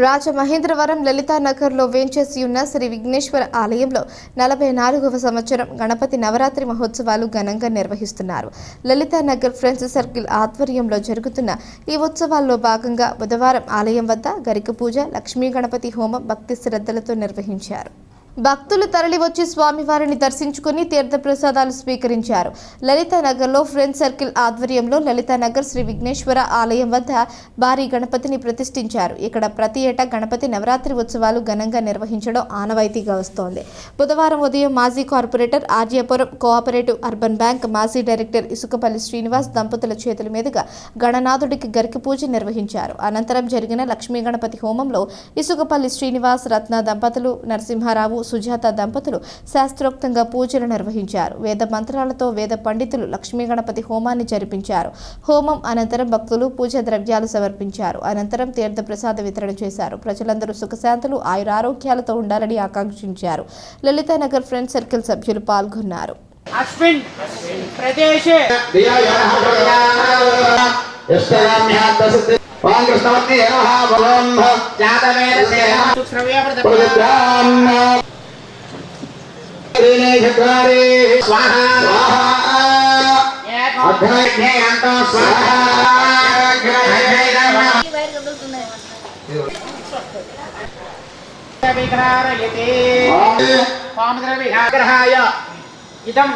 రాజమహేంద్రవరం లలితానగర్లో వేంచేసి ఉన్న శ్రీ విఘ్నేశ్వర ఆలయంలో 44వ సంవత్సరం గణపతి నవరాత్రి మహోత్సవాలు ఘనంగా నిర్వహిస్తున్నారు. లలితానగర్ ఫ్రెండ్స్ సర్కిల్ ఆధ్వర్యంలో జరుగుతున్న ఈ ఉత్సవాల్లో భాగంగా బుధవారం ఆలయం వద్ద గరిక పూజ, లక్ష్మీ గణపతి హోమం భక్తి శ్రద్ధలతో నిర్వహించారు. భక్తులు తరలివచ్చి స్వామివారిని దర్శించుకుని తీర్థప్రసాదాలు స్వీకరించారు. లలితానగర్లో ఫ్రెండ్స్ సర్కిల్ ఆధ్వర్యంలో లలితానగర్ శ్రీ విఘ్నేశ్వర ఆలయం వద్ద భారీ గణపతిని ప్రతిష్ఠించారు. ఇక్కడ ప్రతి ఏటా గణపతి నవరాత్రి ఉత్సవాలు ఘనంగా నిర్వహించడం ఆనవాయితీగా వస్తోంది. బుధవారం ఉదయం మాజీ కార్పొరేటర్, ఆర్జేపురం కోఆపరేటివ్ అర్బన్ బ్యాంక్ మాజీ డైరెక్టర్ ఇసుకపల్లి శ్రీనివాస్ దంపతుల చేతుల మీదుగా గణనాథుడికి గరిక పూజ నిర్వహించారు. అనంతరం జరిగిన లక్ష్మీ గణపతి హోమంలో ఇసుకపల్లి శ్రీనివాస్, రత్న దంపతులు, నరసింహారావు, సుజాత దంపతులు శాస్త్రోక్తంగా పూజలు నిర్వహించారు. వేద మంత్రాలతో వేద పండితులు లక్ష్మీ గణపతి హోమాన్ని జరిపించారు. హోమం అనంతరం భక్తులు పూజా ద్రవ్యాలు సమర్పించారు. అనంతరం తీర్థ ప్రసాద వితరణ చేశారు. ప్రజలందరూ సుఖశాంతులు, ఆయురారోగ్యాలతో ఉండాలని ఆకాంక్షించారు. లలితానగర్ ఫ్రెండ్స్ సర్కిల్ సభ్యులు పాల్గొన్నారు. ఓం కృష్ణవత్ని నమః భవం జాతవేదసేన శ్రీనేశకారే స్వాహా స్వాహా అగ్నేయంతో స్వాహా విగ్రహారయతే పామద్ర విగ్రహాయ ఇదం